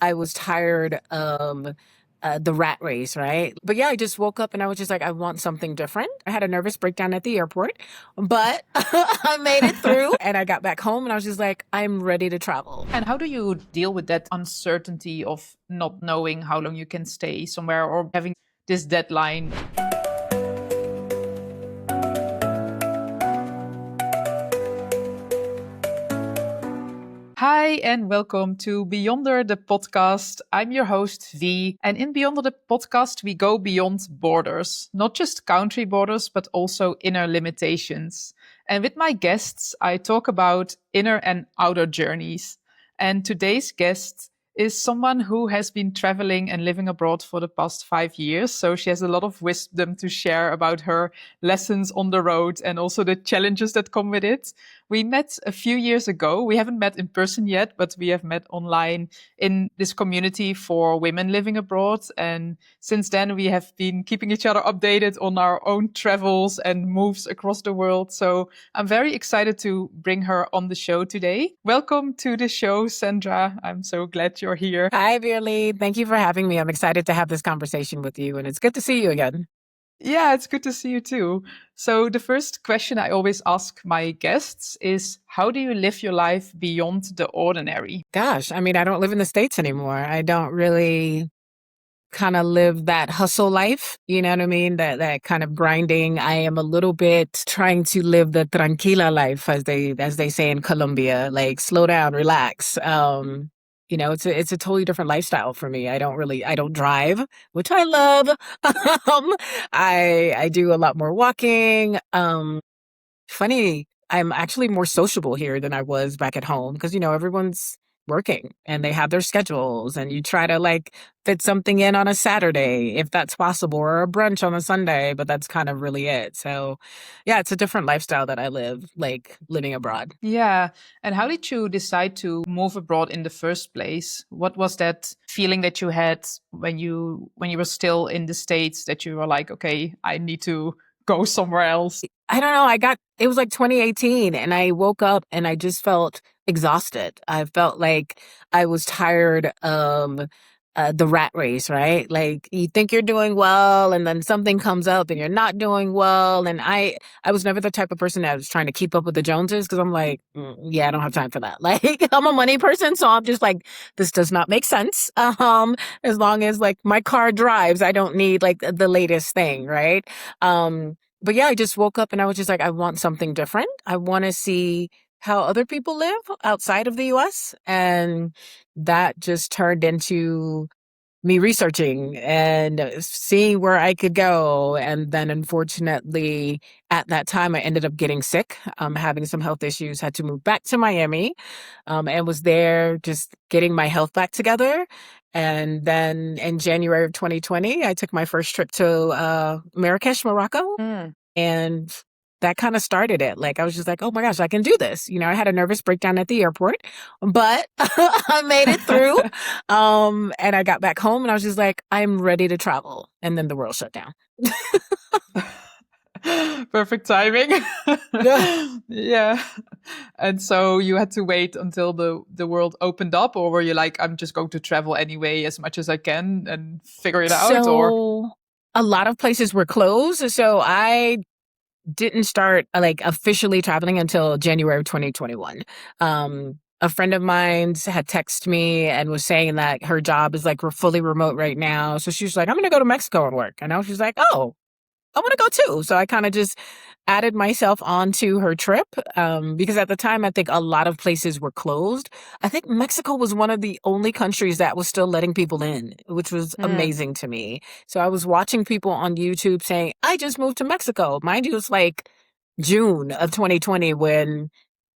I was tired of the rat race, right? But yeah, I just woke up and I was just like, I want something different. I had a nervous breakdown at the airport, but I made it through and I got back home and I was just like, I'm ready to travel. And how do you deal with that uncertainty of not knowing how long you can stay somewhere or having this deadline? Hi, and welcome to Beyonder the podcast. I'm your host, V. And in Beyonder the podcast, we go beyond borders, not just country borders, but also inner limitations. And with my guests, I talk about inner and outer journeys. And today's guest is someone who has been traveling and living abroad for the past 5 years. So she has a lot of wisdom to share about her lessons on the road and also the challenges that come with it. We met a few years ago. We haven't met in person yet, but we have met online in this community for women living abroad. And since then, we have been keeping each other updated on our own travels and moves across the world. So I'm very excited to bring her on the show today. Welcome to the show, Sandra. I'm so glad you're here. Hi, Veerle. Thank you for having me. I'm excited to have this conversation with you and it's good to see you again. Yeah, it's good to see you too. So, the first question I always ask my guests is, how do you live your life beyond the ordinary? Gosh, I mean, I don't live in the States anymore. I don't really kind of live that hustle life. You know what I mean? That kind of grinding. I am a little bit trying to live the tranquila life, as they say in Colombia, like slow down, relax. It's a totally different lifestyle for me. I don't drive, which I love. I do a lot more walking. Funny, I'm actually more sociable here than I was back at home because, everyone's working and they have their schedules and you try to like fit something in on a Saturday if that's possible or a brunch on a Sunday, but that's kind of really it. So, yeah, it's a different lifestyle that I live, like living abroad. Yeah. And how did you decide to move abroad in the first place? What was that feeling that you had when you were still in the States that you were like, okay, I need to go somewhere else? I don't know. It was like 2018 and I woke up and I just felt exhausted. I felt like I was tired of the rat race, right? Like you think you're doing well and then something comes up and you're not doing well. And I was never the type of person that was trying to keep up with the Joneses because I'm like, yeah, I don't have time for that. Like I'm a money person. So I'm just like, this does not make sense. As long as like my car drives, I don't need like the latest thing, right? But yeah, I just woke up and I was just like, I want something different. I want to see how other people live outside of the US. And that just turned into me researching and seeing where I could go. And then unfortunately, at that time, I ended up getting sick, having some health issues, had to move back to Miami, and was there just getting my health back together. And then in January of 2020, I took my first trip to Marrakesh, Morocco. Mm. And that kind of started it. Like, I was just like, oh my gosh, I can do this. I had a nervous breakdown at the airport, but I made it through. And I got back home and I was just like, I'm ready to travel. And then the world shut down. Perfect timing. Yeah. Yeah. And so you had to wait until the world opened up, or were you like, I'm just going to travel anyway as much as I can and figure it out? Or So a lot of places were closed. So I didn't start like officially traveling until January of 2021. A friend of mine had texted me and was saying that her job is like we're fully remote right now. So she was like, I'm going to go to Mexico and work. And I was just like, oh, I want to go too. So I kind of just added myself onto her trip because at the time, I think a lot of places were closed. I think Mexico was one of the only countries that was still letting people in, which was Mm. amazing to me. So I was watching people on YouTube saying, I just moved to Mexico. Mind you, it's like June of 2020 when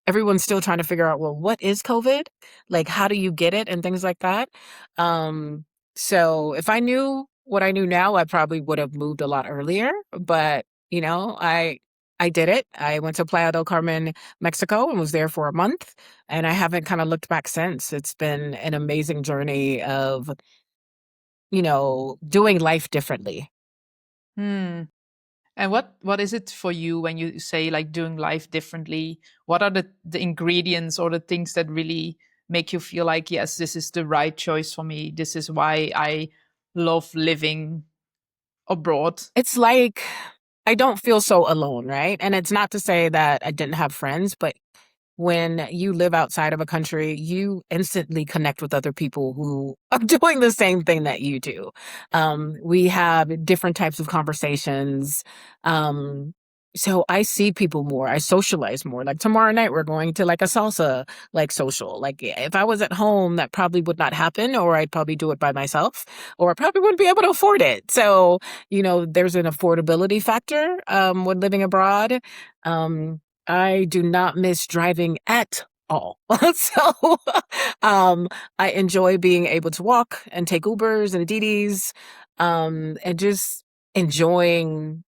everyone's still trying to figure out, well, what is COVID? Like, how do you get it and things like that? Um, so if I knew what I knew now, I probably would have moved a lot earlier. But, I did it. I went to Playa del Carmen, Mexico, and was there for a month. And I haven't kind of looked back since. It's been an amazing journey of, doing life differently. Hmm. And what is it for you when you say like doing life differently? What are the ingredients or the things that really make you feel like, yes, this is the right choice for me. This is why I love living abroad. It's like I don't feel so alone, right? And it's not to say that I didn't have friends, but when you live outside of a country, you instantly connect with other people who are doing the same thing that you do. We have different types of conversations. Um, so I see people more. I socialize more. Like tomorrow night, we're going to like a salsa like social. Like if I was at home, that probably would not happen, or I'd probably do it by myself, or I probably wouldn't be able to afford it. So, there's an affordability factor when living abroad. Um, I do not miss driving at all. So, um, I enjoy being able to walk and take Ubers and DDs, and just enjoying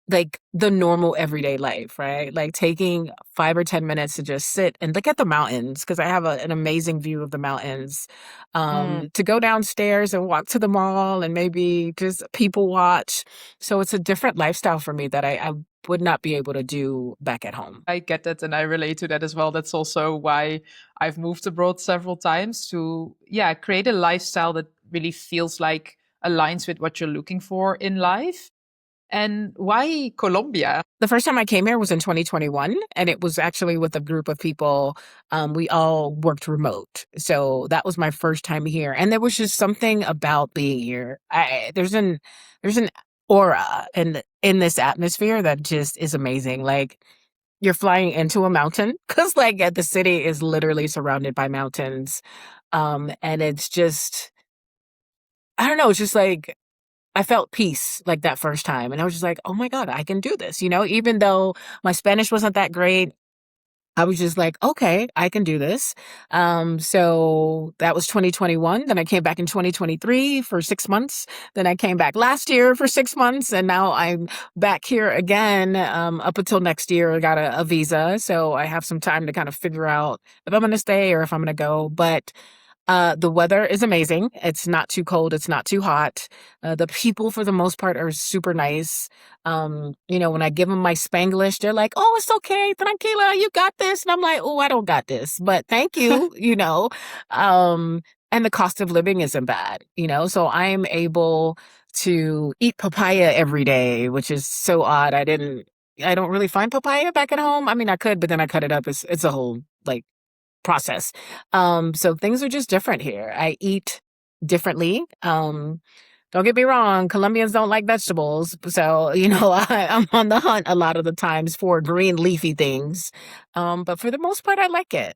like the normal everyday life, right? Like taking 5 or 10 minutes to just sit and look at the mountains because I have an amazing view of the mountains. Mm. To go downstairs and walk to the mall and maybe just people watch. So it's a different lifestyle for me that I would not be able to do back at home. I get that and I relate to that as well. That's also why I've moved abroad several times to, yeah, create a lifestyle that really feels like aligns with what you're looking for in life. And why Colombia? The first time I came here was in 2021, and it was actually with a group of people. We all worked remote. So that was my first time here. And there was just something about being here. There's an aura in this atmosphere that just is amazing. Like you're flying into a mountain because the city is literally surrounded by mountains. And it's just I don't know, it's just like I felt peace like that first time. And I was just like, oh my God, I can do this. Even though my Spanish wasn't that great, I was just like, okay, I can do this. So that was 2021. Then I came back in 2023 for 6 months. Then I came back last year for 6 months. And now I'm back here again up until next year. I got a visa. So I have some time to kind of figure out if I'm going to stay or if I'm going to go. But the weather is amazing. It's not too cold. It's not too hot. The people, for the most part, are super nice. When I give them my Spanglish, they're like, "Oh, it's okay, tranquila, you got this." And I'm like, "Oh, I don't got this, but thank you." And the cost of living isn't bad. So I'm able to eat papaya every day, which is so odd. I don't really find papaya back at home. I mean, I could, but then I cut it up. It's a whole like process. So things are just different here. I eat differently. Don't get me wrong, Colombians don't like vegetables. So, I'm on the hunt a lot of the times for green leafy things. But for the most part, I like it.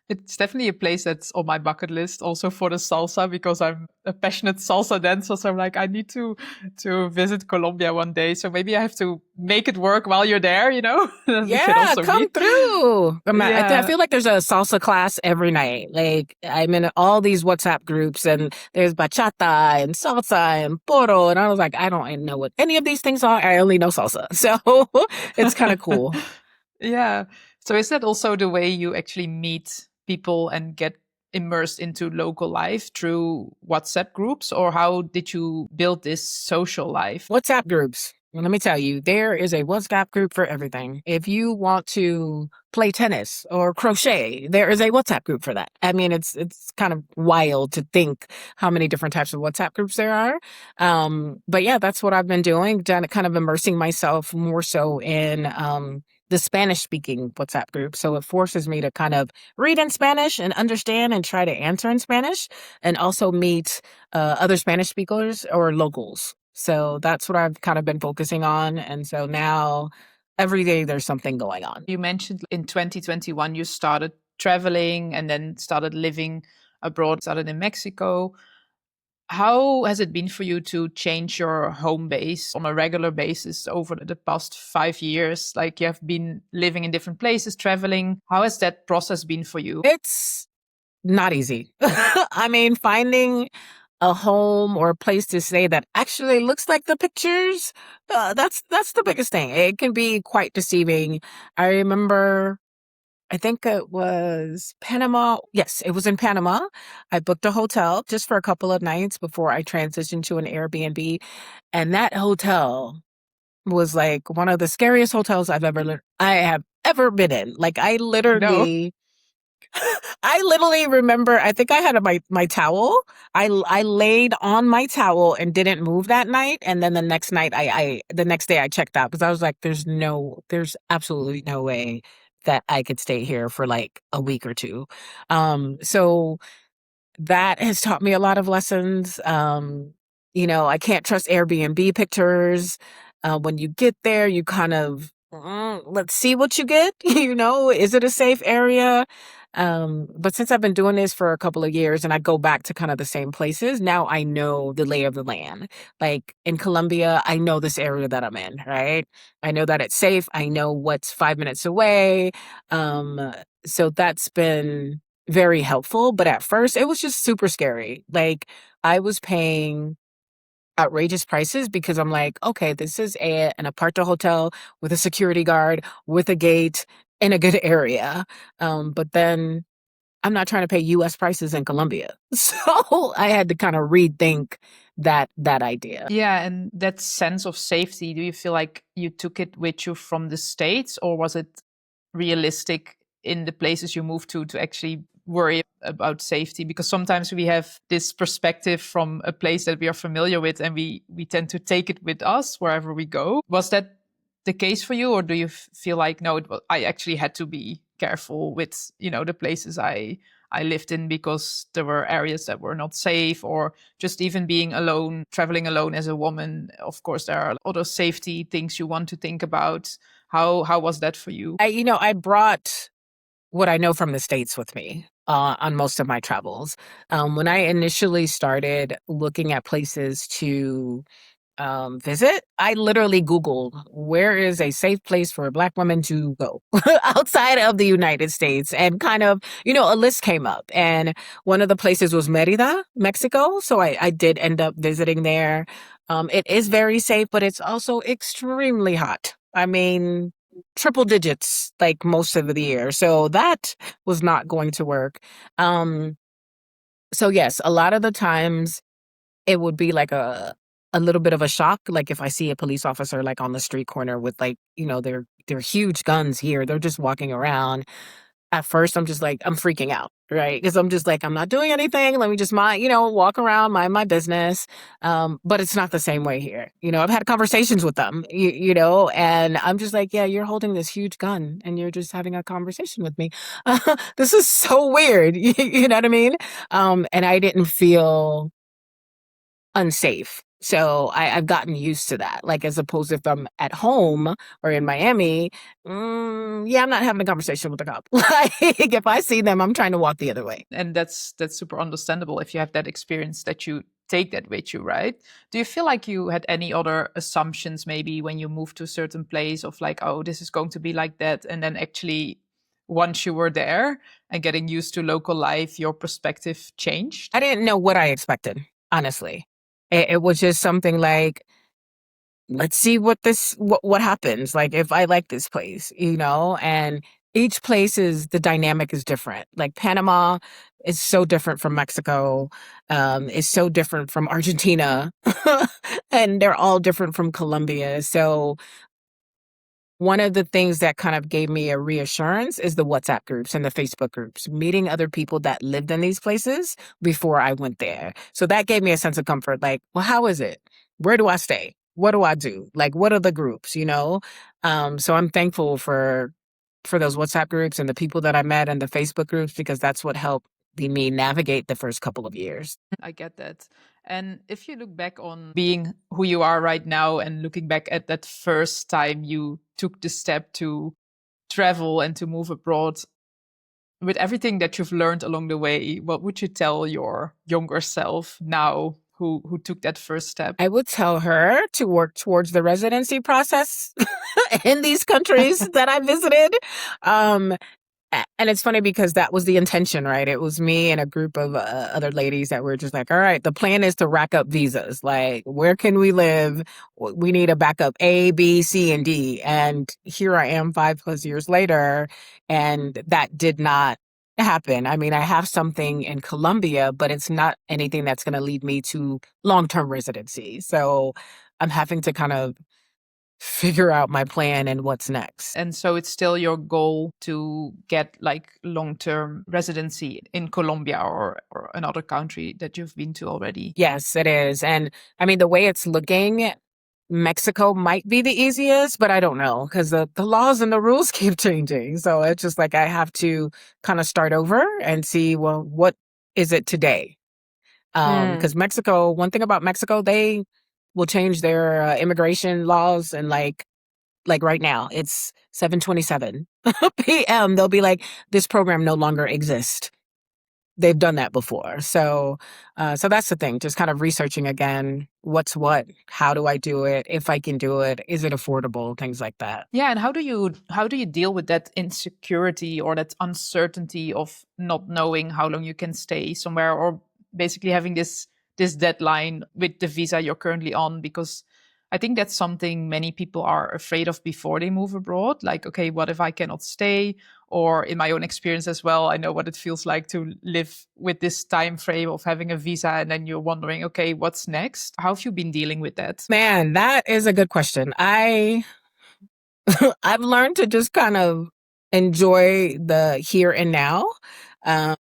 It's definitely a place that's on my bucket list also for the salsa because I'm a passionate salsa dancer. So I'm like, I need to visit Colombia one day. So maybe I have to make it work while you're there, Then we can Yeah, also come meet. through. I Yeah. feel like there's a salsa class every night. Like I'm in all these WhatsApp groups and there's bachata and salsa and poro. And I was like, I don't even know what any of these things are. I only know salsa. So it's kind of cool. Yeah. So is that also the way you actually meet people and get immersed into local life through WhatsApp groups, or how did you build this social life? WhatsApp groups. Well, let me tell you, there is a WhatsApp group for everything. If you want to play tennis or crochet, there is a WhatsApp group for that. I mean, it's kind of wild to think how many different types of WhatsApp groups there are. But yeah, that's what I've been doing, done kind of immersing myself more so in the Spanish speaking WhatsApp group. So it forces me to kind of read in Spanish and understand and try to answer in Spanish and also meet other Spanish speakers or locals. So that's what I've kind of been focusing on. And so now every day there's something going on. You mentioned in 2021 you started traveling and then started living abroad, started in Mexico. How has it been for you to change your home base on a regular basis over the past 5 years? Like you have been living in different places, traveling. How has that process been for you? It's not easy. I mean, finding a home or a place to stay that actually looks like the pictures, that's the biggest thing. It can be quite deceiving. I remember I think it was Panama. Yes, it was in Panama. I booked a hotel just for a couple of nights before I transitioned to an Airbnb. And that hotel was like one of the scariest hotels I have ever been in. Like I No. literally I literally remember, I think I had my towel. I laid on my towel and didn't move that night. And then the next night, the next day I checked out because I was like, there's absolutely no way that I could stay here for like a week or two. So that has taught me a lot of lessons. I can't trust Airbnb pictures. When you get there, you kind of, let's see what you get. Is it a safe area? But since I've been doing this for a couple of years and I go back to kind of the same places, now I know the lay of the land. Like in Colombia, I know this area that I'm in, right? I know that it's safe. I know what's 5 minutes away. So that's been very helpful. But at first, it was just super scary. Like I was paying outrageous prices because I'm like, okay, this is an apartment hotel with a security guard, with a gate in a good area. But then I'm not trying to pay US prices in Colombia. So I had to kind of rethink that idea. Yeah, and that sense of safety, do you feel like you took it with you from the States, or was it realistic in the places you moved to actually worry about safety? Because sometimes we have this perspective from a place that we are familiar with, and we tend to take it with us wherever we go. Was that the case for you, or do you feel like no, I actually had to be careful with the places I lived in because there were areas that were not safe, or just even being alone, traveling alone as a woman. Of course, there are other safety things you want to think about. How was that for you? I brought what I know from the States with me on most of my travels. When I initially started looking at places to visit, I literally Googled where is a safe place for a Black woman to go outside of the United States. And kind of, a list came up. And one of the places was Merida, Mexico. So I did end up visiting there. It is very safe, but it's also extremely hot. I mean, triple digits like most of the year. So that was not going to work. Um, so yes, a lot of the times it would be like a little bit of a shock, like if I see a police officer like on the street corner with like, they're huge guns here. They're just walking around. At first, I'm just like, I'm freaking out, right? Because I'm just like, I'm not doing anything. Let me just walk around, mind my business. But it's not the same way here. I've had conversations with them, and I'm just like, yeah, you're holding this huge gun and you're just having a conversation with me. This is so weird. You know what I mean? And I didn't feel unsafe. So I've gotten used to that. Like as opposed if I'm at home or in Miami, yeah, I'm not having a conversation with the cop. Like if I see them, I'm trying to walk the other way. And that's super understandable if you have that experience that you take that with you, right? Do you feel like you had any other assumptions maybe when you moved to a certain place of like, oh, this is going to be like that, and then actually once you were there and getting used to local life, your perspective changed? I didn't know what I expected, honestly. It was just something like, let's see what happens. Like if I like this place, and each place the dynamic is different. Like Panama is so different from Mexico, is so different from Argentina, and they're all different from Colombia. So one of the things that kind of gave me a reassurance is the WhatsApp groups and the Facebook groups, meeting other people that lived in these places before I went there. So that gave me a sense of comfort. Like, well, how is it? Where do I stay? What do I do? Like, what are the groups, So I'm thankful for those WhatsApp groups and the people that I met and the Facebook groups, because that's what helped me navigate the first couple of years. I get that. And if you look back on being who you are right now and looking back at that first time you took the step to travel and to move abroad, with everything that you've learned along the way, what would you tell your younger self now who took that first step? I would tell her to work towards the residency process in these countries that I visited. Um, and it's funny because that was the intention, right? It was me and a group of other ladies that were just like, all right, the plan is to rack up visas. Like, where can we live? We need a backup A, B, C, and D. And here I am 5+ years later, and that did not happen. I mean, I have something in Colombia, but it's not anything that's going to lead me to long-term residency. So I'm having to kind of figure out my plan and what's next. And so it's still your goal to get like long-term residency in Colombia or another country that you've been to already. Yes, it is. And I mean, the way it's looking, Mexico might be the easiest, but I don't know because the laws and the rules keep changing. So it's just like I have to kind of start over and see, well, what is it today? Because Mexico, one thing about Mexico, they will change their immigration laws and like right now it's 7:27 p.m. They'll be like, this program no longer exists. They've done that before. So that's the thing, just kind of researching again, what's what, how do I do it, if I can do it, is it affordable, things like that. Yeah, and how do you deal with that insecurity or that uncertainty of not knowing how long you can stay somewhere, or basically having this deadline with the visa you're currently on? Because I think that's something many people are afraid of before they move abroad. Like, okay, what if I cannot stay? Or in my own experience as well, I know what it feels like to live with this time frame of having a visa and then you're wondering, okay, what's next? How have you been dealing with that? Man, that is a good question. I've learned to just kind of enjoy the here and now. Um,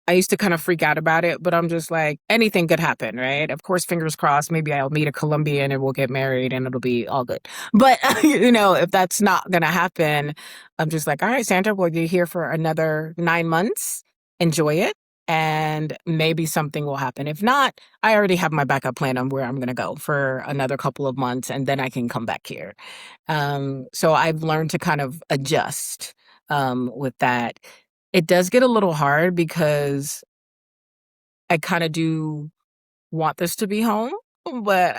I used to kind of freak out about it, but I'm just like, anything could happen, right? Of course, fingers crossed, maybe I'll meet a Colombian and we'll get married and it'll be all good. But, if that's not going to happen, I'm just like, all right, Sandra, well, you're here for another 9 months. Enjoy it. And maybe something will happen. If not, I already have my backup plan on where I'm going to go for another couple of months and then I can come back here. So I've learned to kind of adjust with that. It does get a little hard because I kind of do want this to be home, but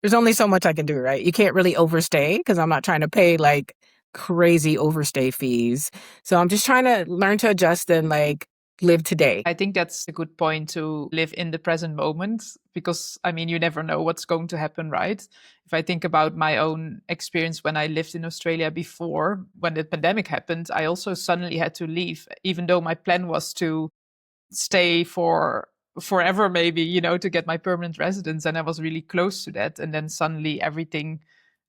there's only so much I can do, right? You can't really overstay because I'm not trying to pay like crazy overstay fees. So I'm just trying to learn to adjust and like live today. I think that's a good point, to live in the present moment, because I mean, you never know what's going to happen, right? If I think about my own experience when I lived in Australia before, when the pandemic happened, I also suddenly had to leave, even though my plan was to stay for forever, maybe, to get my permanent residence. And I was really close to that. And then suddenly everything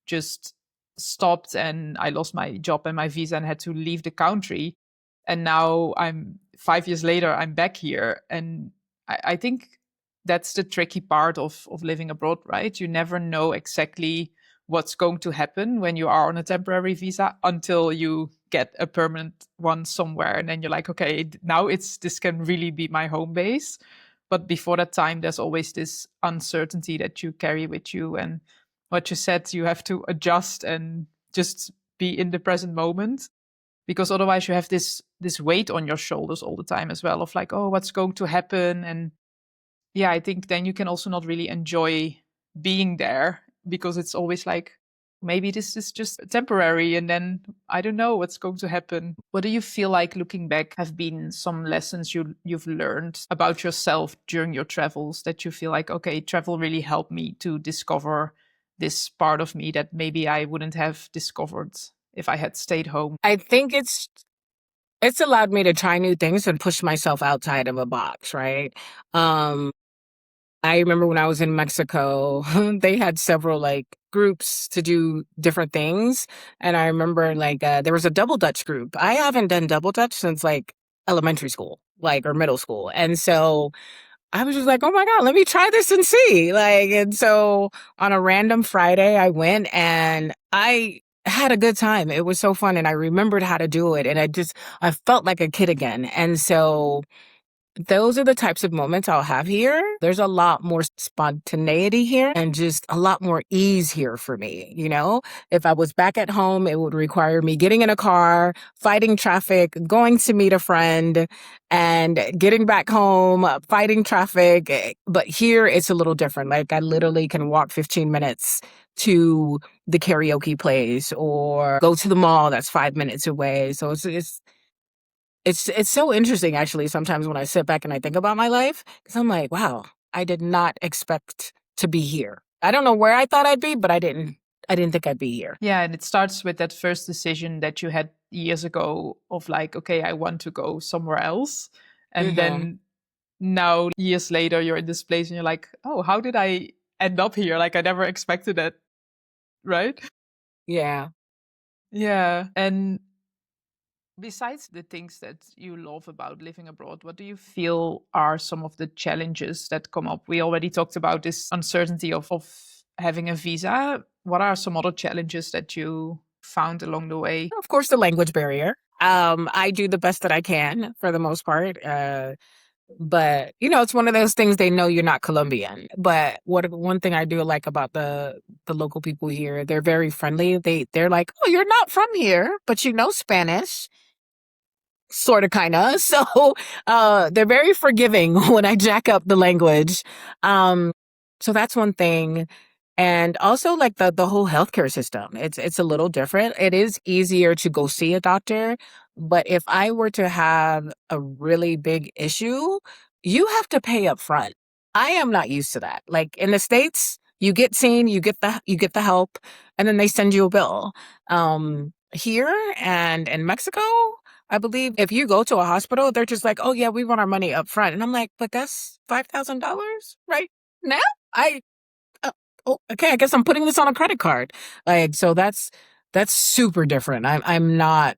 just stopped and I lost my job and my visa and had to leave the country. And now 5 years later, I'm back here. And I think that's the tricky part of living abroad, right? You never know exactly what's going to happen when you are on a temporary visa until you get a permanent one somewhere. And then you're like, okay, now this can really be my home base. But before that time, there's always this uncertainty that you carry with you. And what you said, you have to adjust and just be in the present moment, because otherwise you have this weight on your shoulders all the time as well, of like, oh, what's going to happen? And yeah, I think then you can also not really enjoy being there, because it's always like, maybe this is just temporary and then I don't know what's going to happen. What do you feel like, looking back, have been some lessons you've learned about yourself during your travels that you feel like, okay, travel really helped me to discover this part of me that maybe I wouldn't have discovered if I had stayed home? I think it's allowed me to try new things and push myself outside of a box, right? Um, I remember when I was in Mexico, they had several like groups to do different things. And I remember like there was a double Dutch group. I haven't done double Dutch since like elementary school, like or middle school. And so I was just like, oh my God, let me try this and see. And so on a random Friday, I went and I had a good time. It was so fun. And I remembered how to do it. And I felt like a kid again. And so those are the types of moments I'll have here. There's a lot more spontaneity here and just a lot more ease here for me. If I was back at home, it would require me getting in a car, fighting traffic, going to meet a friend, and getting back home, fighting traffic. But here it's a little different. Like I literally can walk 15 minutes to the karaoke place or go to the mall that's 5 minutes away. So it's so interesting, actually, sometimes when I sit back and I think about my life, because I'm like, wow, I did not expect to be here. I don't know where I thought I'd be, but I didn't think I'd be here. Yeah, and it starts with that first decision that you had years ago of like, okay, I want to go somewhere else. And then now, years later, you're in this place and you're like, oh, how did I end up here? Like, I never expected that. right? Yeah. Yeah. And besides the things that you love about living abroad, what do you feel are some of the challenges that come up? We already talked about this uncertainty of having a visa. What are some other challenges that you found along the way? Of course, the language barrier. I do the best that I can for the most part. But it's one of those things, they know you're not Colombian. But one thing I do like about the local people here, they're very friendly. They're like, "Oh, you're not from here, but you know Spanish." Sort of, kind of. So they're very forgiving when I jack up the language. So that's one thing. And also, like, the whole healthcare system, it's a little different. It is easier to go see a doctor, but if I were to have a really big issue, you have to pay up front. I am not used to that. Like in the States, you get seen, you get the help, and then they send you a bill. Here and in Mexico, I believe if you go to a hospital, they're just like, "Oh yeah, we want our money up front," and I'm like, "But that's $5,000 right now." I uh, oh, okay, I guess I'm putting this on a credit card. Like, so that's super different. I'm not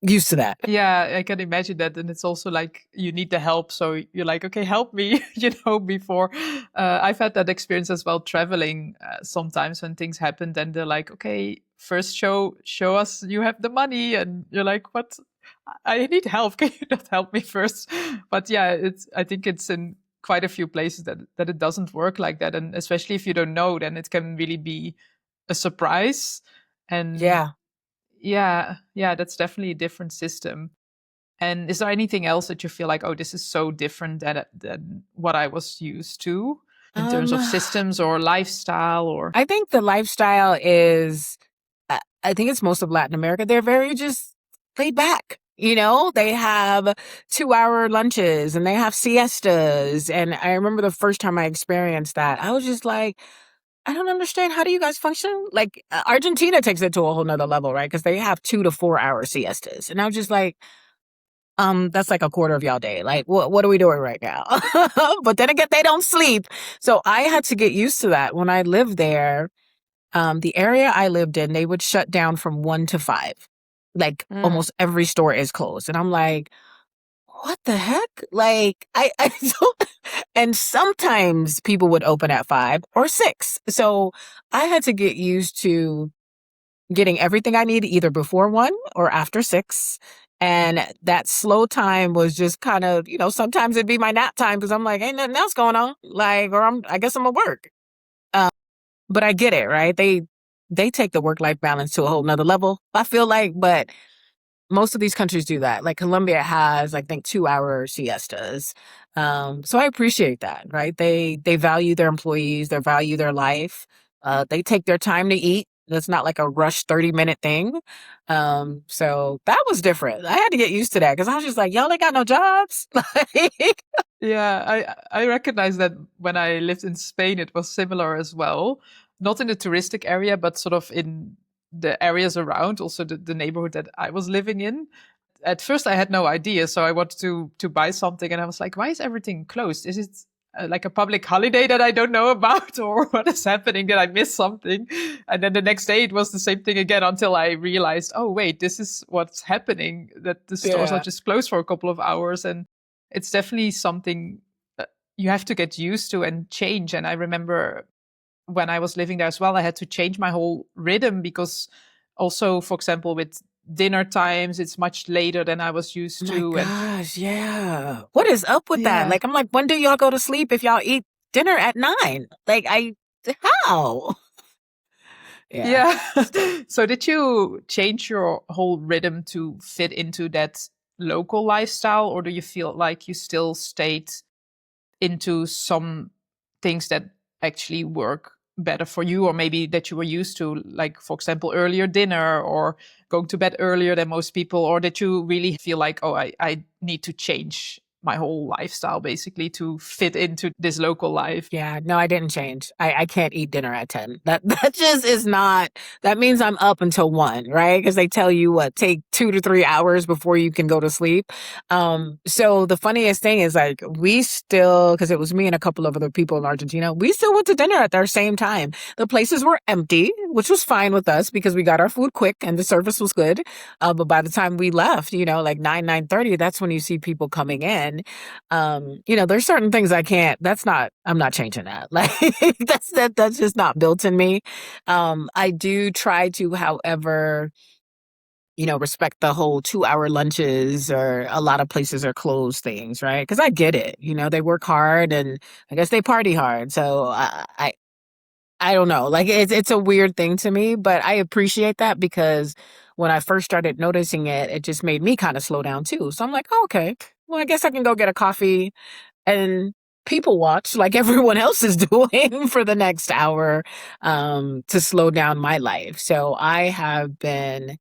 used to that. Yeah, I can imagine that. And it's also like you need the help. So you're like, okay, help me, before. I've had that experience as well traveling sometimes when things happen. Then they're like, okay, first show us you have the money. And you're like, what? I need help. Can you not help me first? But yeah, I think it's in quite a few places that it doesn't work like that. And especially if you don't know, then it can really be a surprise. And Yeah. yeah, that's definitely a different system. And is there anything else that you feel like, oh, this is so different than what I was used to in terms Um, of systems or lifestyle or? I think the lifestyle is, I think it's most of Latin America. They're very just laid back. They have 2-hour lunches and they have siestas. And I remember the first time I experienced that, I was just like, I don't understand. How do you guys function? Like, Argentina takes it to a whole nother level, right? Because they have 2 to 4 hour siestas. And I was just like, that's like a quarter of y'all day. Like, what are we doing right now? But then again, they don't sleep. So I had to get used to that. When I lived there, the area I lived in, they would shut down from 1 to 5. Like, Mm. almost every store is closed. And I'm like, what the heck? Like, I don't, and sometimes people would open at 5 or 6. So I had to get used to getting everything I need either before 1 or after 6. And that slow time was just kind of, sometimes it'd be my nap time because I'm like, ain't nothing else going on. Like, or I guess I'm at work. Um, but I get it, right? They take the work-life balance to a whole nother level, I feel like, but most of these countries do that. Like Colombia has, I think, 2-hour siestas. So I appreciate that, right? They value their employees, they value their life. They take their time to eat. That's not like a rush 30-minute thing. So that was different. I had to get used to that because I was just like, y'all ain't got no jobs. Like, Yeah, I recognize that when I lived in Spain, it was similar as well. Not in the touristic area, but sort of in the areas around, also the neighborhood that I was living in. At first I had no idea, so I wanted to buy something, and I was like, why is everything closed? Is it like a public holiday that I don't know about, or what is happening? Did I miss something? And then the next day it was the same thing again until I realized, oh wait, this is what's happening, that the stores are yeah. just closed for a couple of hours. And it's definitely something that you have to get used to and change. And I remember when I was living there as well, I had to change my whole rhythm because also, for example, with dinner times, it's much later than I was Oh used my to. And gosh, yeah. What is up with that? yeah. Like, I'm like, when do y'all go to sleep if y'all eat dinner at 9? Like, how? Yeah. Yeah. So, So did you change your whole rhythm to fit into that local lifestyle, or do you feel like you still stayed into some things that actually work better for you, or maybe that you were used to, like, for example, earlier dinner or going to bed earlier than most people, or did you really feel like, oh, I need to change? my whole lifestyle basically to fit into this local life. Yeah, no, I didn't change. I can't eat dinner at 10. That just is not, that means I'm up until 1, right? Because they tell you what, take 2 to 3 hours before you can go to sleep. So the funniest thing is like we still, because it was me and a couple of other people in Argentina, we still went to dinner at our same time. The places were empty, which was fine with us because we got our food quick and the service was good. But by the time we left, like 9:30, that's when you see people coming in. There's certain things I'm not changing that. Like that's just not built in me. I do try to, however, respect the whole 2 hour lunches, or a lot of places are closed things, right? Because I get it. They work hard and I guess they party hard. So I don't know. Like it's a weird thing to me, but I appreciate that because when I first started noticing it, it just made me kind of slow down too. So I'm like, oh, okay, well, I guess I can go get a coffee and people watch like everyone else is doing for the next hour, to slow down my life. So I have been,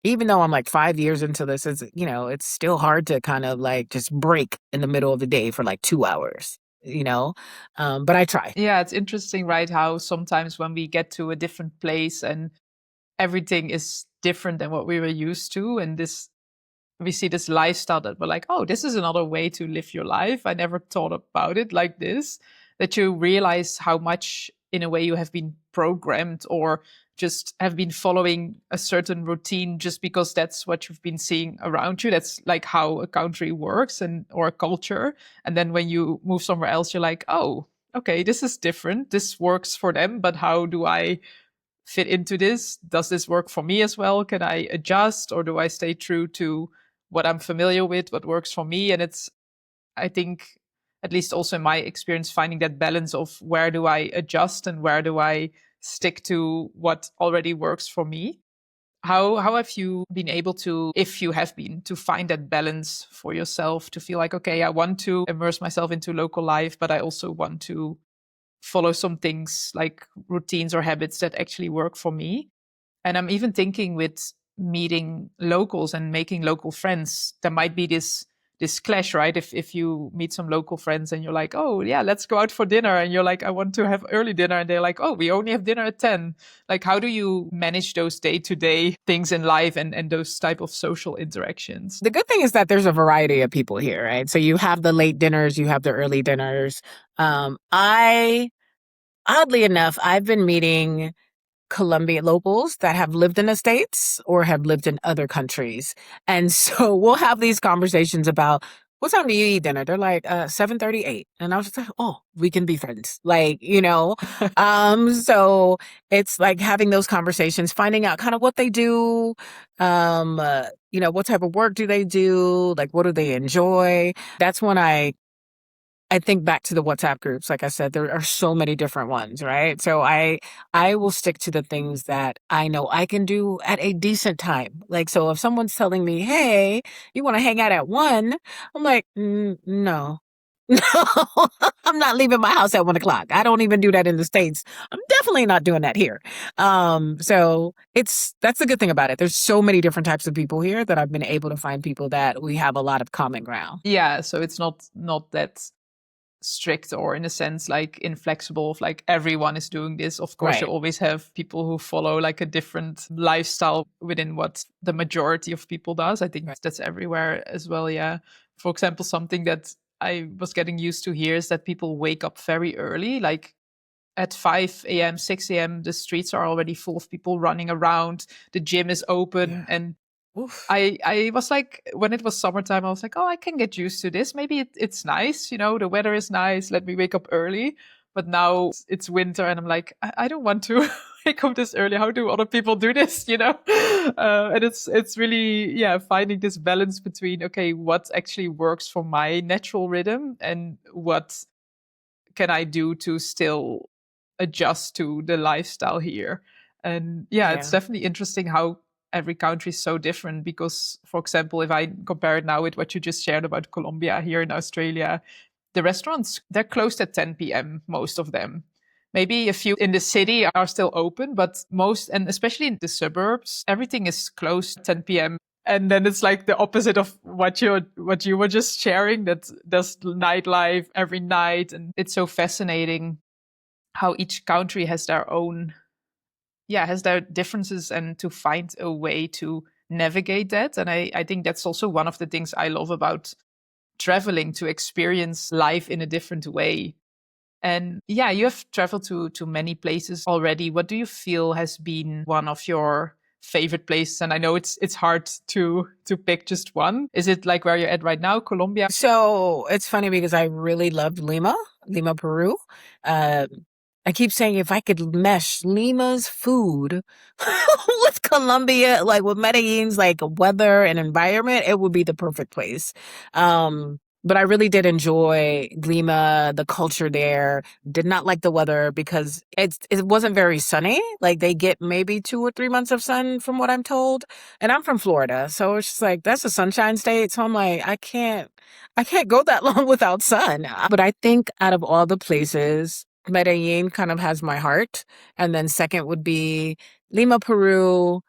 even though I'm like 5 years into this, it's still hard to kind of like just break in the middle of the day for like 2 hours, but I try. Yeah, it's interesting, right? How sometimes when we get to a different place and everything is different than what we were used to, and this we see this lifestyle that we're like, oh, this is another way to live your life. I never thought about it like this. That you realize how much, in a way, you have been programmed or just have been following a certain routine just because that's what you've been seeing around you. That's like how a country works and or a culture. And then when you move somewhere else, you're like, oh, okay, this is different. This works for them, but how do I fit into this? Does this work for me as well? Can I adjust, or do I stay true to what I'm familiar with, what works for me? And it's, I think, at least also in my experience, finding that balance of where do I adjust and where do I stick to what already works for me. How have you been able to, if you have been, to find that balance for yourself to feel like, okay, I want to immerse myself into local life, but I also want to follow some things like routines or habits that actually work for me? And I'm even thinking with meeting locals and making local friends, there might be this clash, right? If you meet some local friends and you're like, oh yeah, let's go out for dinner, and you're like, I want to have early dinner, and they're like, oh, we only have dinner at 10. Like, how do you manage those day-to-day things in life and those type of social interactions? The good thing is that there's a variety of people here, right? So you have the late dinners, you have the early dinners. I Oddly enough, I've been meeting Colombian locals that have lived in the States or have lived in other countries. And so we'll have these conversations about, what time do you eat dinner? They're like, 7:38. And I was just like, oh, we can be friends. Like, so it's like having those conversations, finding out kind of what they do, what type of work do they do? Like, what do they enjoy? That's when I think back to the WhatsApp groups. Like I said, there are so many different ones, right? So I will stick to the things that I know I can do at a decent time. Like, so if someone's telling me, hey, you want to hang out at 1, I'm like, no. No, I'm not leaving my house at 1 o'clock. I don't even do that in the States. I'm definitely not doing that here. So that's the good thing about it. There's so many different types of people here that I've been able to find people that we have a lot of common ground. Yeah, so it's not that strict or in a sense like inflexible of like everyone is doing this. Of course, you Right. always have people who follow like a different lifestyle within what the majority of people does. I think Right. that's everywhere as well. Yeah. For example, something that I was getting used to here is that people wake up very early, like at 5 a.m., 6 a.m. The streets are already full of people running around. The gym is open, Yeah. and Oof. I was like, when it was summertime, I was like, oh, I can get used to this. Maybe it's nice, the weather is nice. Let me wake up early. But now it's winter, and I'm like, I don't want to wake up this early. How do other people do this? And it's really, yeah, finding this balance between, okay, what actually works for my natural rhythm and what can I do to still adjust to the lifestyle here? And yeah, it's Yeah. definitely interesting how every country is so different because, for example, if I compare it now with what you just shared about Colombia here in Australia, the restaurants, they're closed at 10 p.m., most of them. Maybe a few in the city are still open, but most, and especially in the suburbs, everything is closed 10 p.m. And then it's like the opposite of what you were just sharing, that there's nightlife every night. And it's so fascinating how each country has their own, yeah, has their differences, and to find a way to navigate that. And I think that's also one of the things I love about traveling, to experience life in a different way. And yeah, you have traveled to many places already. What do you feel has been one of your favorite places? And I know it's hard to pick just one. Is it like where you're at right now, Colombia? So it's funny because I really loved Lima, Peru. Um, I keep saying if I could mesh Lima's food with Colombia, like with Medellin's like weather and environment, it would be the perfect place. But I really did enjoy Lima, the culture there. Did not like the weather because it wasn't very sunny. Like they get maybe 2 or 3 months of sun from what I'm told. And I'm from Florida, so it's just like that's a sunshine state. So I'm like, I can't go that long without sun. But I think out of all the places, Medellin kind of has my heart. And then second would be Lima, Peru.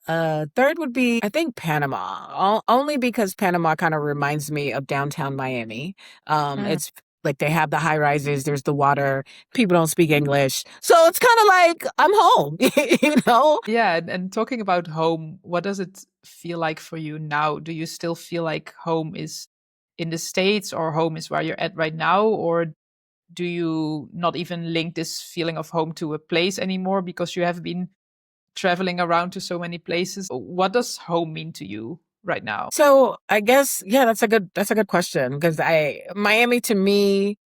Third would be, I think, Panama. Only because Panama kind of reminds me of downtown Miami. Mm. It's like they have the high rises, there's the water, people don't speak English. So it's kind of like I'm home, you know? Yeah, and talking about home, what does it feel like for you now? Do you still feel like home is in the States, or home is where you're at right now? Or do you not even link this feeling of home to a place anymore because you have been traveling around to so many places? What does home mean to you right now? So I guess, yeah, that's a good question because Miami to me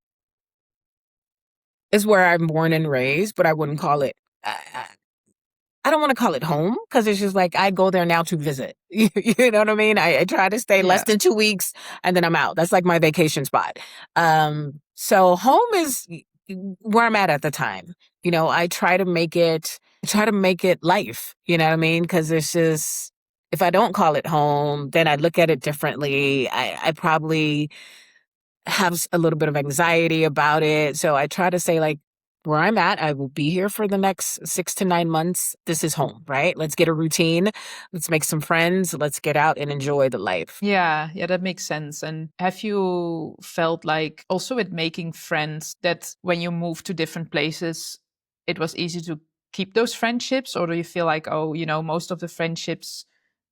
is where I'm born and raised, but I wouldn't call it. I don't want to call it home because it's just like I go there now to visit. You know what I mean? I try to stay less Yeah. than 2 weeks and then I'm out. That's like my vacation spot. So home is where I'm at the time. You know, I try to make it life. You know what I mean? Because it's just if I don't call it home, then I look at it differently. I probably have a little bit of anxiety about it. So I try to say, like, where I'm at, I will be here for the next 6 to 9 months. This is home, right? Let's get a routine. Let's make some friends. Let's get out and enjoy the life. Yeah, that makes sense. And have you felt like also with making friends that when you move to different places, it was easy to keep those friendships? Or do you feel like, oh, most of the friendships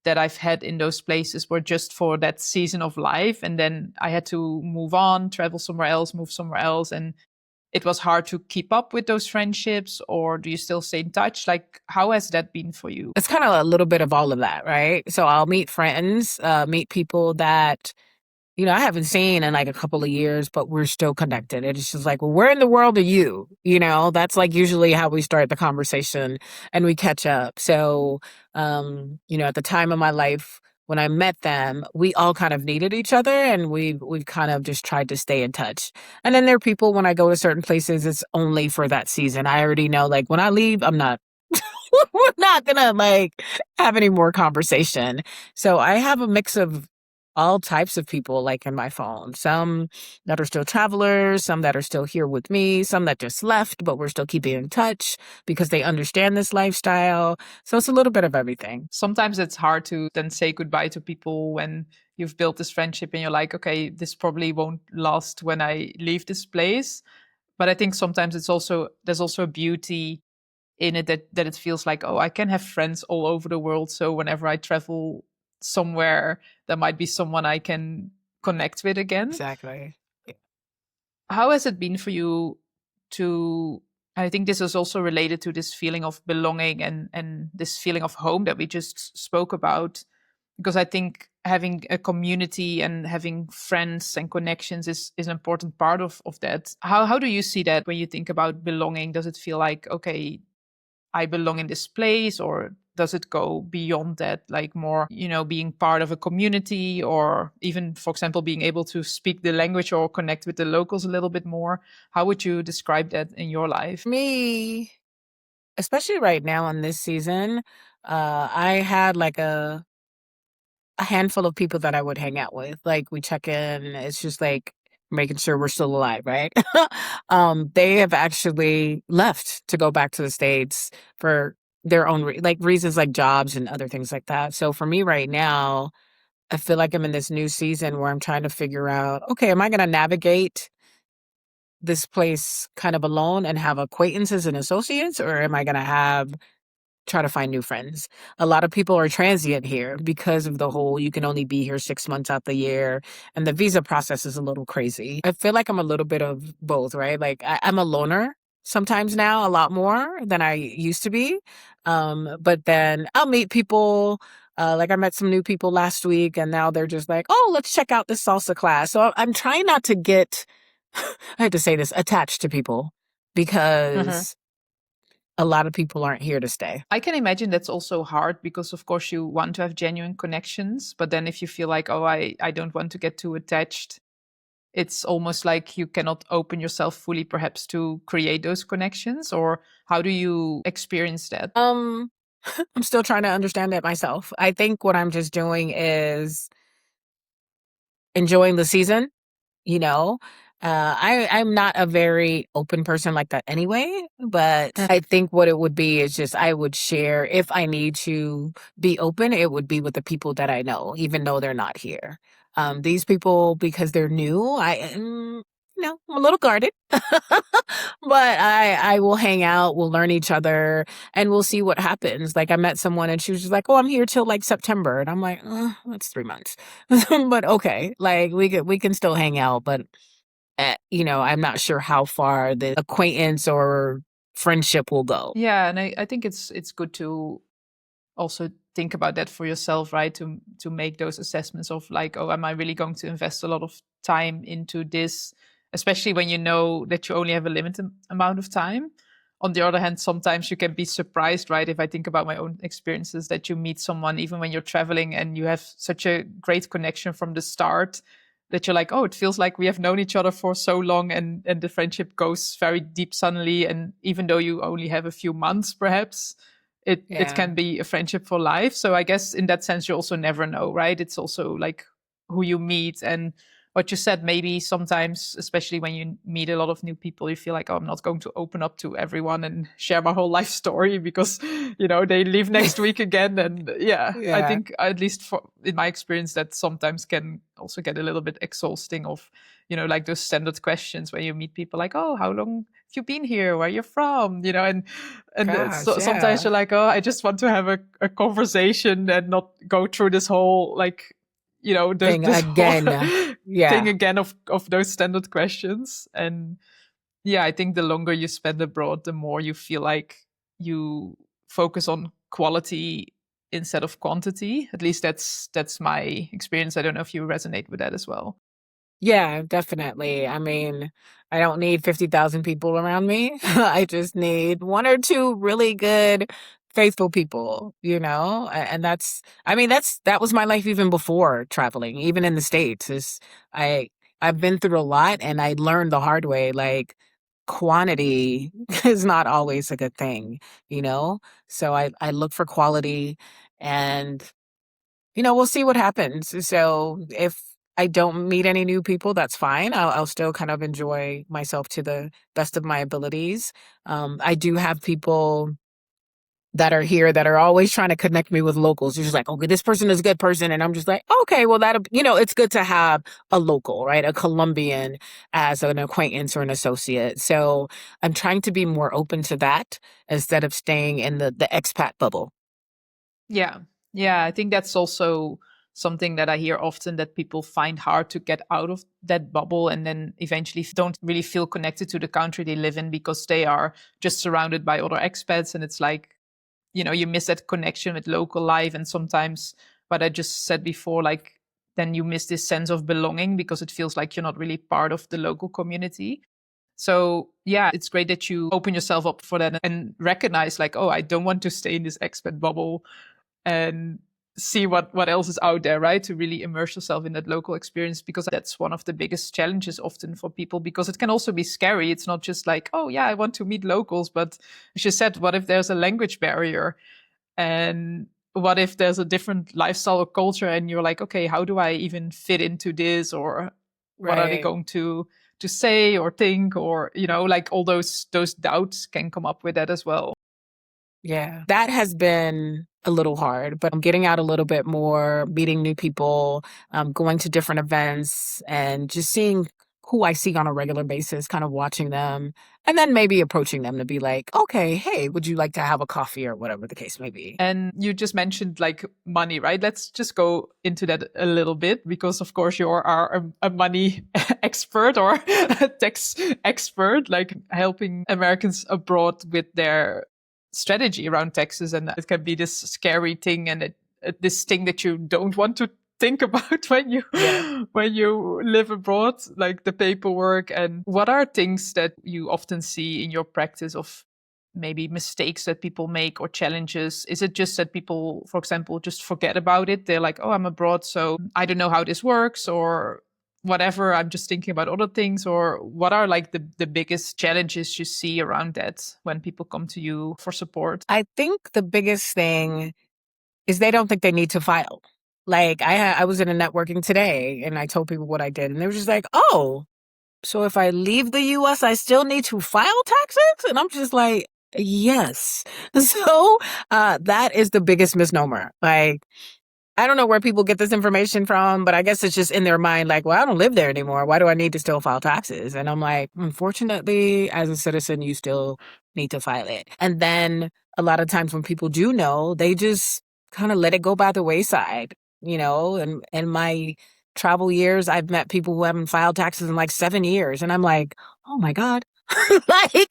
that I've had in those places were just for that season of life, and then I had to move on, travel somewhere else, move somewhere else, and it was hard to keep up with those friendships? Or do you still stay in touch? Like, how has that been for you? It's kind of a little bit of all of that, right? So I'll meet friends, meet people that I haven't seen in like a couple of years, but we're still connected. It's just like, well, where in the world are you? That's like usually how we start the conversation and we catch up. So, at the time of my life when I met them, we all kind of needed each other and we've kind of just tried to stay in touch. And then there are people when I go to certain places, it's only for that season. I already know like when I leave, I'm not we're not gonna like have any more conversation. So I have a mix of all types of people like in my phone. Some that are still travelers, some that are still here with me, some that just left, but we're still keeping in touch because they understand this lifestyle. So it's a little bit of everything. Sometimes it's hard to then say goodbye to people when you've built this friendship and you're like, okay, this probably won't last when I leave this place. But I think sometimes there's also a beauty in it, that it feels like, oh, I can have friends all over the world. So whenever I travel somewhere, there might be someone I can connect with again. Exactly. How has it been for you to, I think this is also related to this feeling of belonging and this feeling of home that we just spoke about, because I think having a community and having friends and connections is an important part of that. How do you see that when you think about belonging? Does it feel like, okay, I belong in this place, or does it go beyond that, like more, being part of a community, or even, for example, being able to speak the language or connect with the locals a little bit more? How would you describe that in your life? Me, especially right now in this season, I had like a handful of people that I would hang out with. Like we check in, it's just like making sure we're still alive, right? They have actually left to go back to the States for their own like reasons like jobs and other things like that. So for me right now, I feel like I'm in this new season where I'm trying to figure out, okay, am I going to navigate this place kind of alone and have acquaintances and associates, or am I going to have try to find new friends? A lot of people are transient here because of the whole you can only be here 6 months out the year, and the visa process is a little crazy. I feel like I'm a little bit of both, right? Like I'm a loner sometimes now, a lot more than I used to be. But then I'll meet people. Like I met some new people last week, and now they're just like, "Oh, let's check out this salsa class." So I'm trying not to get, I had to say this, attached to people because a lot of people aren't here to stay. I can imagine that's also hard because, of course, you want to have genuine connections. But then if you feel like, oh, I don't want to get too attached, it's almost like you cannot open yourself fully, perhaps, to create those connections. Or how do you experience that? Um, I'm still trying to understand it myself. I think what I'm just doing is enjoying the season, you know. I'm not a very open person like that anyway, but I think what it would be is just I would share if I need to be open, it would be with the people that I know, even though they're not here. These people, because they're new, I'm a little guarded, but I will hang out, we'll learn each other, and we'll see what happens. Like I met someone and she was just like, "Oh, I'm here till like September," and I'm like, "That's 3 months," but okay, like we can still hang out, but I'm not sure how far the acquaintance or friendship will go. Yeah, and I think it's good to also think about that for yourself, right? To make those assessments of like, oh, am I really going to invest a lot of time into this, especially when you know that you only have a limited amount of time. On the other hand, sometimes you can be surprised, right? If I think about my own experiences, that you meet someone even when you're traveling and you have such a great connection from the start, that you're like, oh, it feels like we have known each other for so long, and the friendship goes very deep suddenly. And even though you only have a few months, perhaps it Yeah. can be a friendship for life. So I guess in that sense, you also never know, right? It's also like who you meet. And what you said, maybe sometimes, especially when you meet a lot of new people, you feel like, oh, I'm not going to open up to everyone and share my whole life story because, they leave next week again. And yeah, I Yeah. think at least in my experience, that sometimes can also get a little bit exhausting of, like those standard questions where you meet people like, oh, how long have you been here? Where you're from? And Gosh, sometimes yeah. you're like, oh, I just want to have a conversation and not go through this whole like, Thing this whole again. thing Yeah. again of those standard questions. And yeah, I think the longer you spend abroad, the more you feel like you focus on quality instead of quantity. At least that's my experience. I don't know if you resonate with that as well. Yeah, definitely. I mean, I don't need 50,000 people around me. I just need one or two really good, faithful people, And that was my life even before traveling, even in the States. I I've been through a lot and I learned the hard way, like quantity is not always a good thing, you know? So I look for quality, and we'll see what happens. So if I don't meet any new people, that's fine. I'll still kind of enjoy myself to the best of my abilities. I do have people that are here that are always trying to connect me with locals. You're just like, okay, this person is a good person. And I'm just like, okay, well, it's good to have a local, right? A Colombian as an acquaintance or an associate. So I'm trying to be more open to that instead of staying in the expat bubble. Yeah. Yeah. I think that's also something that I hear often, that people find hard to get out of that bubble and then eventually don't really feel connected to the country they live in because they are just surrounded by other expats. And it's like, you miss that connection with local life. And sometimes what I just said before, like, then you miss this sense of belonging because it feels like you're not really part of the local community. So yeah, it's great that you open yourself up for that and recognize like, oh, I don't want to stay in this expat bubble, and see what else is out there, right? To really immerse yourself in that local experience, because that's one of the biggest challenges often for people, because it can also be scary. It's not just like, oh yeah, I want to meet locals, but as you said, what if there's a language barrier? And what if there's a different lifestyle or culture and you're like, okay, how do I even fit into this? Or what are they Right. going to say or think? Or like all those doubts can come up with that as well. Yeah. That has been a little hard, but I'm getting out a little bit more, meeting new people, going to different events and just seeing who I see on a regular basis, kind of watching them, and then maybe approaching them to be like, okay, hey, would you like to have a coffee or whatever the case may be? And you just mentioned like money, right? Let's just go into that a little bit because, of course, you are a money expert or a tax expert, like helping Americans abroad with their strategy around taxes. And it can be this scary thing and this thing that you don't want to think about when you Yeah. when you live abroad, like the paperwork. And what are things that you often see in your practice of maybe mistakes that people make or challenges? Is it just that people, for example, just forget about it? They're like, oh, I'm abroad, so I don't know how this works or whatever. I'm just thinking about other things. Or what are like the biggest challenges you see around that when people come to you for support? I think the biggest thing is they don't think they need to file. Like I was in a networking today and I told people what I did and they were just like, "Oh, so if I leave the US, I still need to file taxes?" And I'm just like, "Yes." So, that is the biggest misnomer. Like I don't know where people get this information from, but I guess it's just in their mind, like, well, I don't live there anymore. Why do I need to still file taxes? And I'm like, unfortunately, as a citizen, you still need to file it. And then a lot of times when people do know, they just kind of let it go by the wayside, you know, and in my travel years, I've met people who haven't filed taxes in like 7 years. And I'm like, oh my God. Like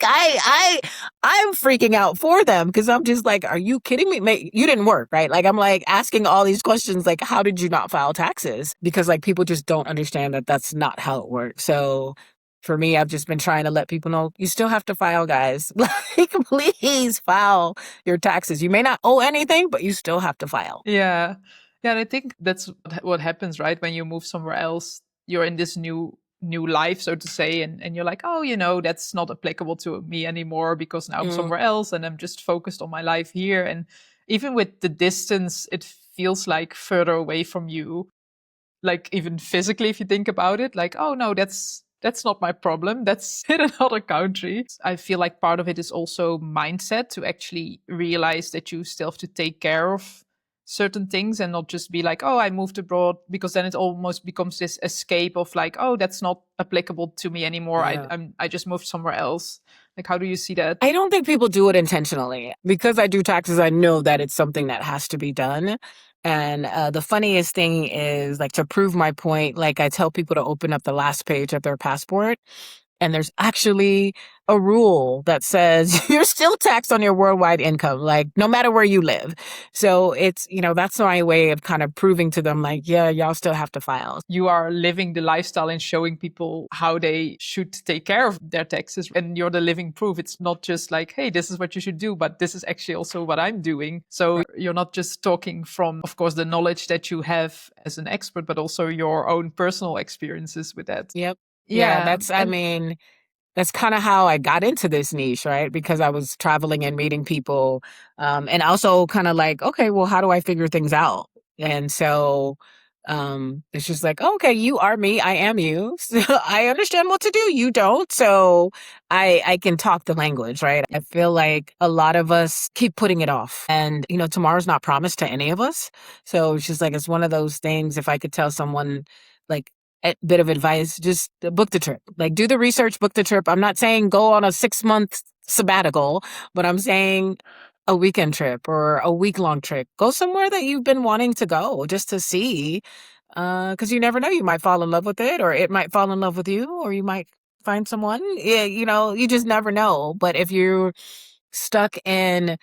I'm freaking out for them because I'm just like, are you kidding me? Mate, you didn't work, right? Like I'm like asking all these questions, like, how did you not file taxes? Because like people just don't understand that that's not how it works. So for me, I've just been trying to let people know you still have to file, guys. Like, please file your taxes. You may not owe anything, but you still have to file. Yeah. Yeah, and I think that's what happens, right? When you move somewhere else, you're in this new life, so to say, and you're like, oh, that's not applicable to me anymore because now I'm Mm, somewhere else and I'm just focused on my life here. And even with the distance, it feels like further away from you, like even physically, if you think about it, like, oh no, that's not my problem. That's in another country. I feel like part of it is also mindset to actually realize that you still have to take care of certain things and not just be like, oh, I moved abroad, because then it almost becomes this escape of like, oh, that's not applicable to me anymore. yeah. I just moved somewhere else. Like, how do you see that? I don't think people do it intentionally. Because I do taxes, I know that it's something that has to be done. And the funniest thing is, like, to prove my point, like, I tell people to open up the last page of their passport. And there's actually a rule that says you're still taxed on your worldwide income, like no matter where you live. So it's, that's my way of kind of proving to them, like, yeah, y'all still have to file. You are living the lifestyle and showing people how they should take care of their taxes. And you're the living proof. It's not just like, hey, this is what you should do, but this is actually also what I'm doing. So you're not just talking from, of course, the knowledge that you have as an expert, but also your own personal experiences with that. Yep. Yeah, Yeah. I mean, that's kind of how I got into this niche, right? Because I was traveling and meeting people, and also kind of like, okay, well, how do I figure things out? And so it's just like, okay, you are me, I am you. So I understand what to do, you don't. So I can talk the language, right? I feel like a lot of us keep putting it off, and tomorrow's not promised to any of us. So it's just like it's one of those things. If I could tell someone, like, a bit of advice, just book the trip. Like, do the research, book the trip. I'm not saying go on a 6-month sabbatical, but I'm saying a weekend trip or a week-long trip. Go somewhere that you've been wanting to go just to see, because you never know. You might fall in love with it, or it might fall in love with you, or you might find someone. Yeah, you just never know. But if you're stuck in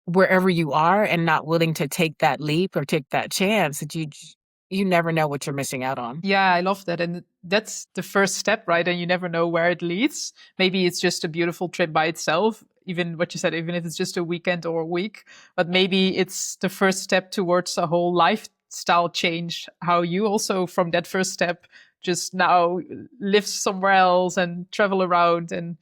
wherever you are and not willing to take that leap or take that chance, that you never know what you're missing out on. Yeah, I love that. And that's the first step, right? And you never know where it leads. Maybe it's just a beautiful trip by itself, even what you said, even if it's just a weekend or a week. But maybe it's the first step towards a whole lifestyle change, how you also, from that first step, just now live somewhere else and travel around. And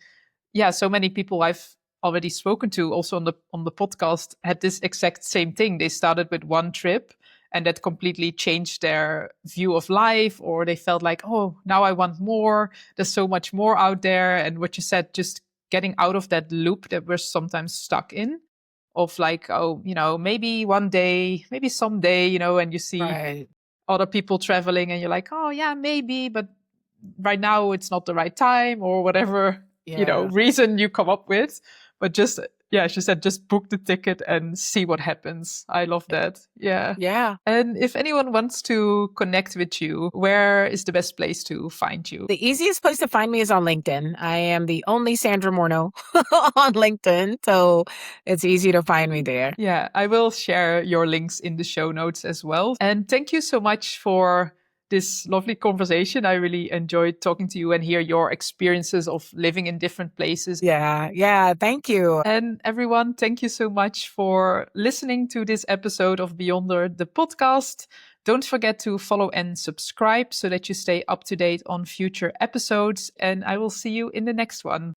yeah, so many people I've already spoken to also on the podcast had this exact same thing. They started with one trip and that completely changed their view of life, or they felt like, oh, now I want more. There's so much more out there. And what you said, just getting out of that loop that we're sometimes stuck in. of like, oh, maybe one day, maybe someday, and you see Right. other people traveling and you're like, oh yeah, maybe, but right now it's not the right time or whatever, Yeah. reason you come up with. But just, yeah, she said, just book the ticket and see what happens. I love that. Yeah. Yeah. And if anyone wants to connect with you, where is the best place to find you? The easiest place to find me is on LinkedIn. I am the only Sandra Morno on LinkedIn, so it's easy to find me there. Yeah, I will share your links in the show notes as well. And thank you so much for this lovely conversation. I really enjoyed talking to you and hear your experiences of living in different places. Yeah, thank you. And everyone, thank you so much for listening to this episode of Beyonder the podcast. Don't forget to follow and subscribe so that you stay up to date on future episodes. And I will see you in the next one.